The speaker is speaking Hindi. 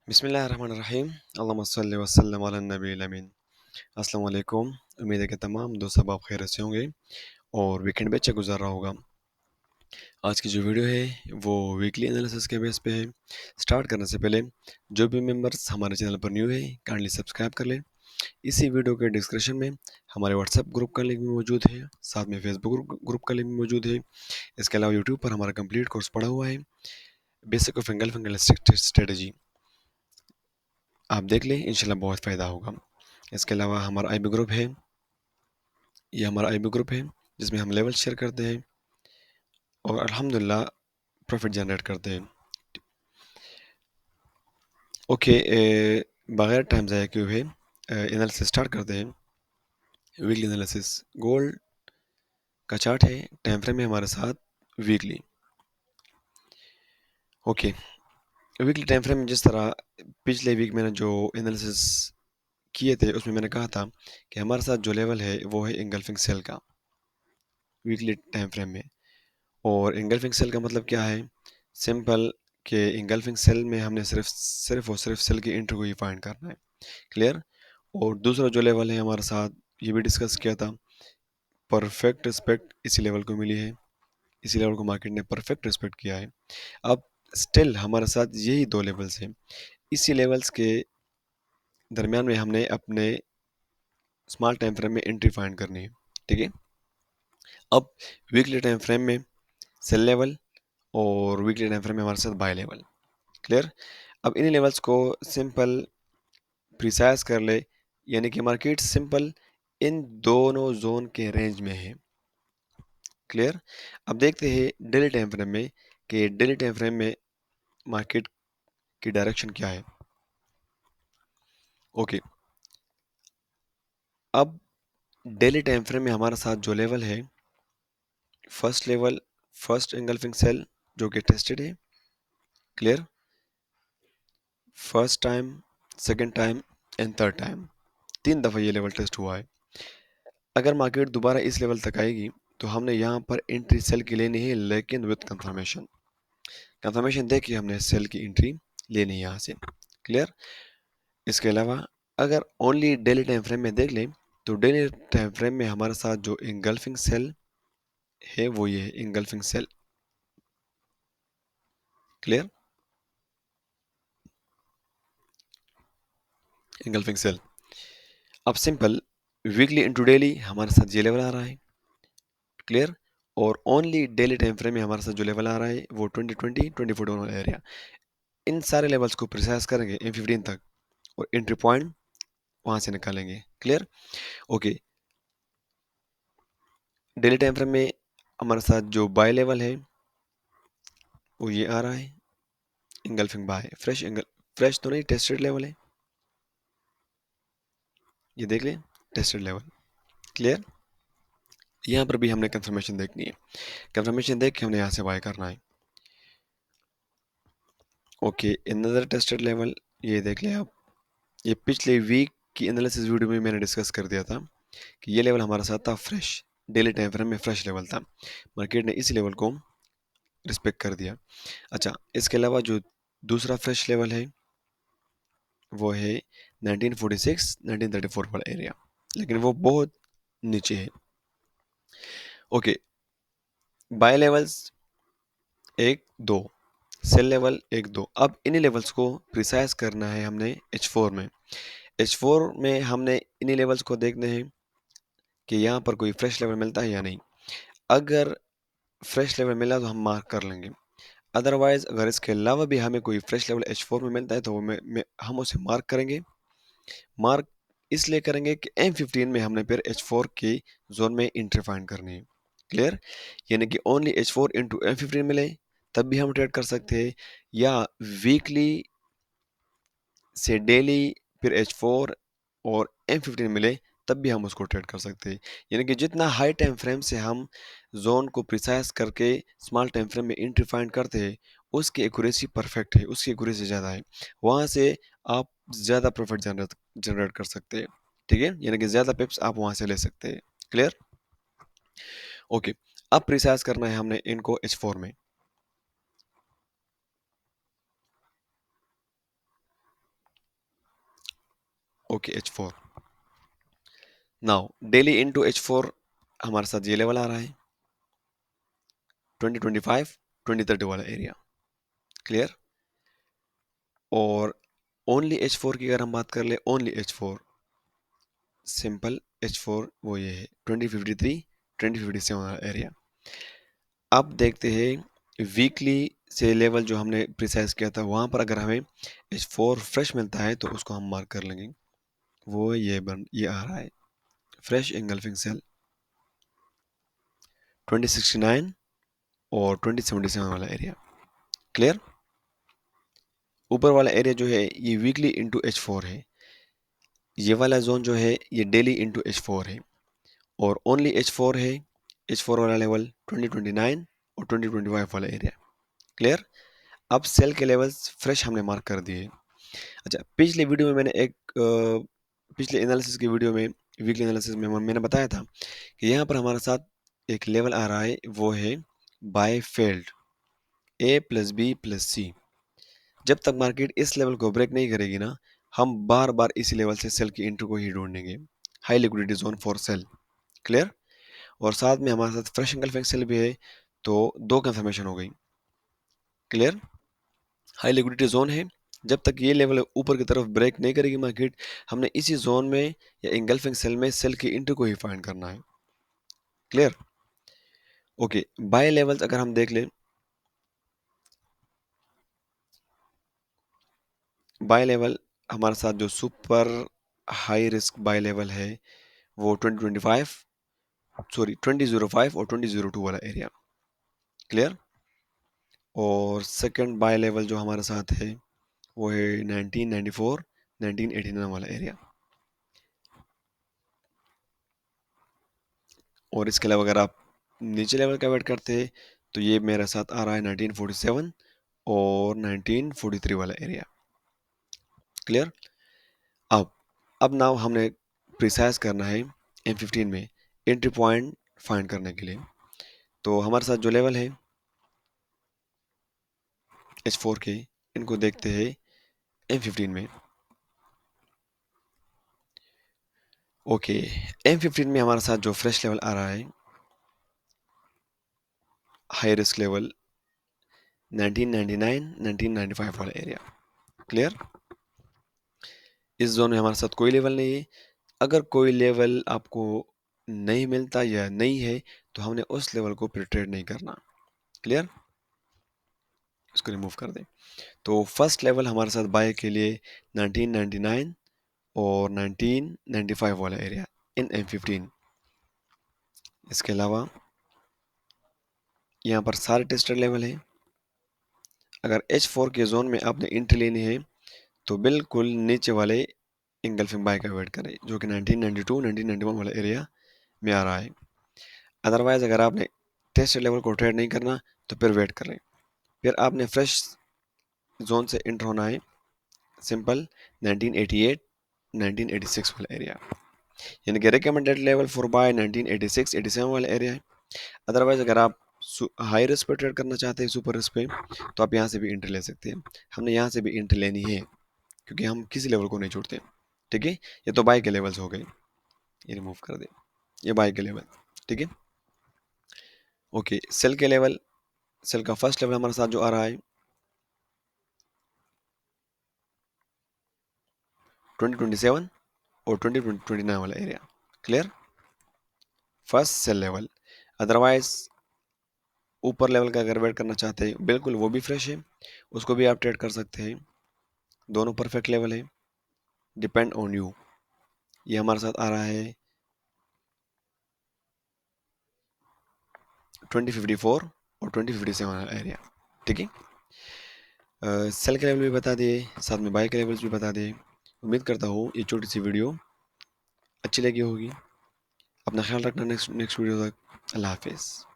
बिस्मिल्लाहिर्रहमानिर्रहीम अल्लाहुम्मा सल्लि व सल्लिम अला नबील अमीन। अस्सलाम वालेकुम। उम्मीद है कि तमाम दोस्त अब आप खैरियत से होंगे और वीकेंड भी अच्छा गुजार रहा होगा। आज की जो वीडियो है वो वीकली एनालिसिस के बेस पे है। स्टार्ट करने से पहले जो भी मेंबर्स हमारे चैनल पर न्यू है काइंडली सब्सक्राइब कर लें। इसी वीडियो के डिस्क्रिप्शन में हमारे व्हाट्सएप ग्रुप का लिंक भी मौजूद है, साथ में फेसबुक ग्रुप का लिंक भी मौजूद है। इसके अलावा यूट्यूब पर हमारा कंप्लीट कोर्स पड़ा हुआ है, बेसिक ऑफ एंगल स्ट्रेटजी। आप देख लें, इंशाल्लाह बहुत फ़ायदा होगा। इसके अलावा हमारा आईबी ग्रुप है, ये हमारा आईबी ग्रुप है जिसमें हम लेवल शेयर करते हैं और अल्हम्दुलिल्लाह प्रॉफिट जनरेट करते हैं। ओके, बगैर टाइम ज़ाया किए हुए एनालिसिस स्टार्ट करते हैं। वीकली एनालिसिस गोल्ड का चार्ट है, टाइम फ्रेम है हमारे साथ weekly. Okay, weekly time frame में जिस तरह पिछले वीक मैंने जो एनालिसिस किए थे उसमें मैंने कहा था कि हमारे साथ जो लेवल है वो है इंगल्फिंग सेल का वीकली टाइम फ्रेम में। और इंगल्फिंग सेल का मतलब क्या है? सिंपल कि इंगल्फिंग सेल में हमने सिर्फ सेल की एंट्री को ही फाइंड करना है। क्लियर? और दूसरा जो लेवल है हमारे साथ, ये भी डिस्कस किया था, परफेक्ट रिस्पेक्ट इसी लेवल को मिली है, इसी लेवल को मार्केट ने परफेक्ट रिस्पेक्ट किया है। अब स्टिल हमारे साथ यही दो लेवल्स हैं, इसी लेवल्स के दरमियान में हमने अपने स्मॉल टाइम फ्रेम में एंट्री फाइंड करनी है। ठीक है, अब वीकली टाइम फ्रेम में सेल लेवल और वीकली टाइम फ्रेम में हमारे साथ बाय लेवल। क्लियर? अब इन लेवल्स को सिंपल प्रिसाइज कर ले, यानी कि मार्केट सिंपल इन दोनों जोन के रेंज में है। क्लियर? अब देखते हैं डेली टाइम फ्रेम में कि डेली टाइम फ्रेम में मार्केट की डायरेक्शन क्या है। ओके, अब डेली टाइम फ्रेम में हमारे साथ जो लेवल है, first level, first engulfing sell जो कि टेस्टेड है। Clear? First time, second time and third time, 3 दफ़ा ये लेवल टेस्ट हुआ है। अगर मार्केट दोबारा इस लेवल तक आएगी तो हमने यहाँ पर एंट्री सेल की लेनी है, लेकिन विद कंफर्मेशन। कंफर्मेशन दे के हमने सेल की एंट्री लेनी है यहाँ से। क्लियर? इसके अलावा अगर ओनली डेली टाइम फ्रेम में देख लें तो डेली टाइम फ्रेम में हमारे साथ जो इंगल्फिंग सेल है वो ये है, engulfing sell. Clear? Engulfing sell. अब सिंपल वीकली इंटू डेली हमारे साथ ये लेवल आ रहा है। क्लियर? और ओनली डेली टाइम फ्रेम में हमारे साथ जो लेवल आ रहा है वो 2020-24 वाला एरिया। इन सारे लेवल्स को प्रिसाइज करेंगे M15 तक और एंट्री पॉइंट वहां से निकालेंगे। Clear? Okay, daily time frame में हमारे साथ जो बाय लेवल है वो ये आ रहा है, इंगल्फिंग बाय फ्रेश तो नहीं, टेस्टेड लेवल है, ये देख लें, टेस्टेड लेवल। क्लियर? यहाँ पर भी हमने कंफर्मेशन देखनी है, कंफर्मेशन देख के हमने यहाँ से बाय करना है। ओके, अनदर टेस्टेड लेवल, ये देख लें आप, ये पिछले वीक की एनालिसिस वीडियो में मैंने डिस्कस कर दिया था कि ये लेवल हमारा साथ था फ्रेश, डेली टाइम फ्रेम में फ्रेश लेवल था, मार्केट ने इस लेवल को रिस्पेक्ट कर दिया। अच्छा, इसके अलावा जो दूसरा फ्रेश लेवल है वो है 1946-1934 वाला एरिया, लेकिन वो बहुत नीचे है। Okay, buy levels 1 2, sell level 1 2। अब इन्हीं लेवल्स को प्रिसाइज करना है हमने H4 में। H4 में हमने इन्हीं लेवल्स को देखने हैं कि यहाँ पर कोई फ्रेश लेवल मिलता है या नहीं। अगर फ्रेश लेवल मिला तो हम मार्क कर लेंगे, अदरवाइज अगर इसके अलावा भी हमें कोई फ्रेश लेवल H4 में मिलता है तो हम उसे मार्क करेंगे। मार्क इसलिए करेंगे कि M15 में हमने फिर H4 की जोन में एंट्री फाइंड करनी है। क्लियर? यानी कि ओनली H4 इंटू M15 मिले तब भी हम ट्रेड कर सकते हैं, या वीकली से डेली फिर H4 और M15 मिले तब भी हम उसको ट्रेड कर सकते हैं। यानी कि जितना हाई टाइम फ्रेम से हम जोन को प्रिसाइज करके स्मॉल टाइम फ्रेम में एंट्री फाइंड करते हैं उसकी एक्यूरेसी परफेक्ट है, उसकी एक्यूरेसी ज़्यादा है, वहाँ से आप ज़्यादा प्रॉफिट जनरेट कर सकते हैं। ठीक है, यानी कि ज़्यादा पिप्स आप वहाँ से ले सकते हैं। क्लियर? ओके, अब प्रिसाइज करना है हमने इनको H4 में। Okay H4। Now daily into H4 हमारे साथ ये लेवल आ रहा है 2025 2030 वाला एरिया। क्लियर। और ओनली H4 की अगर हम बात कर ले, ओनली H4 सिंपल H4 वो ये है 2053 2057 वाला एरिया। अब देखते हैं वीकली से लेवल जो हमने प्रिसाइज किया था वहां पर अगर हमें H4 फ्रेश मिलता है तो उसको हम मार्क कर लेंगे। वो ये आ रहा है फ्रेश एंगल्फिंग सेल 2069 और 2077 वाला एरिया। क्लियर। ऊपर वाला एरिया जो है ये वीकली इंटू H4 है, ये वाला जोन जो है ये डेली इंटू H4 है, और ओनली H4 है। H4 वाला लेवल 2029 और 2025 वाला एरिया। क्लियर। अब सेल के लेवल्स फ्रेश हमने मार्क कर दिए। अच्छा, पिछले वीडियो में मैंने पिछले एनालिसिस की वीडियो में, वीकली एनालिसिस में मैंने बताया था कि यहाँ पर हमारे साथ एक लेवल आ रहा है, वो है बाय फेल्ड A+B+C। जब तक मार्केट इस लेवल को ब्रेक नहीं करेगी ना, हम बार बार इसी लेवल से सेल की एंट्री को ही ढूंढेंगे। High liquidity zone for sale. Clear. और साथ में हमारे साथ फ्रेश एंगल्फिंग सेल भी है, तो दो कंफर्मेशन हो गई। क्लियर। हाई लिक्विडिटी जोन है, जब तक ये लेवल ऊपर की तरफ ब्रेक नहीं करेगी मार्केट, हमने इसी जोन में या इंगल्फिंग सेल में सेल की एंट्री को ही फाइंड करना है। क्लियर। ओके, बाय लेवल्स अगर हम देख ले, बाय लेवल हमारे साथ जो super high risk buy level है वो 2025 सॉरी 2005 और 2002 वाला एरिया। क्लियर। और सेकंड बाय लेवल जो हमारे साथ है वो है 1994 1989 वाला एरिया। और इसके अलावा अगर आप नीचे लेवल का वेट करते हैं तो ये मेरे साथ आ रहा है 1947 और 1943 वाला एरिया। क्लियर। अब अब नाउ हमने प्रिसाइज करना है M15 में एंट्री पॉइंट फाइंड करने के लिए। तो हमारे साथ जो लेवल है H4 के, इनको देखते हैं M15 में। ओके, M15 में हमारे साथ जो फ्रेश लेवल आ रहा है हाई रिस्क लेवल 1999 1995 वाला एरिया। क्लियर। इस जोन में हमारे साथ कोई लेवल नहीं है। अगर कोई लेवल आपको नहीं मिलता या नहीं है तो हमने उस लेवल को फिर ट्रेड नहीं करना। क्लियर। इसको रिमूव कर दें। तो फर्स्ट लेवल हमारे साथ बाय के लिए 1999 और 1995 वाला एरिया इन M15। इसके अलावा यहाँ पर सारे टेस्टेड लेवल हैं। अगर H4 के जोन में आपने एंट्री लेनी है तो बिल्कुल नीचे वाले इंगल्फिंग बाय का वेट करें, जो कि 1992 1991 वाला एरिया में आ रहा है। अदरवाइज अगर आपने टेस्टेड लेवल को ट्रेड नहीं करना तो फिर वेट करें। फिर आपने फ्रेश जोन से एंटर होना है, सिंपल 1988 1986 वाला एरिया, यानी कि रिकमेंडेड लेवल फॉर बाय 1986 87 वाला एरिया है। अदरवाइज अगर आप हाई रिस्क पे ट्रेड करना चाहते हैं, सुपर रिस्क पे, तो आप यहाँ से भी एंट्री ले सकते हैं। हमने यहाँ से भी एंट्री लेनी है क्योंकि हम किसी लेवल को नहीं छोड़ते। ठीक है, ये तो बाय के लेवल्स हो गए, ये रिमूव कर दे, ये बाय के लेवल। ठीक है। ओके, सेल के लेवल, सेल का फर्स्ट लेवल हमारे साथ जो आ रहा है 2027 और 2029 वाला area. Clear. First sell level. Otherwise ऊपर लेवल का अगर वेट करना चाहते हैं बिल्कुल वो भी फ्रेश है, उसको भी आप ट्रेड कर सकते हैं। दोनों परफेक्ट लेवल है, डिपेंड ऑन यू। ये हमारे साथ आ रहा है 2054 और 2057 वाला एरिया। ठीक है। सेल के लेवल भी बता दिए, साथ में बाय के लेवल्स भी बता दिए। उम्मीद करता हूँ ये छोटी सी वीडियो अच्छी लगी होगी। अपना ख्याल रखना नेक्स्ट नेक्स्ट वीडियो तक। अल्लाह हाफिज़।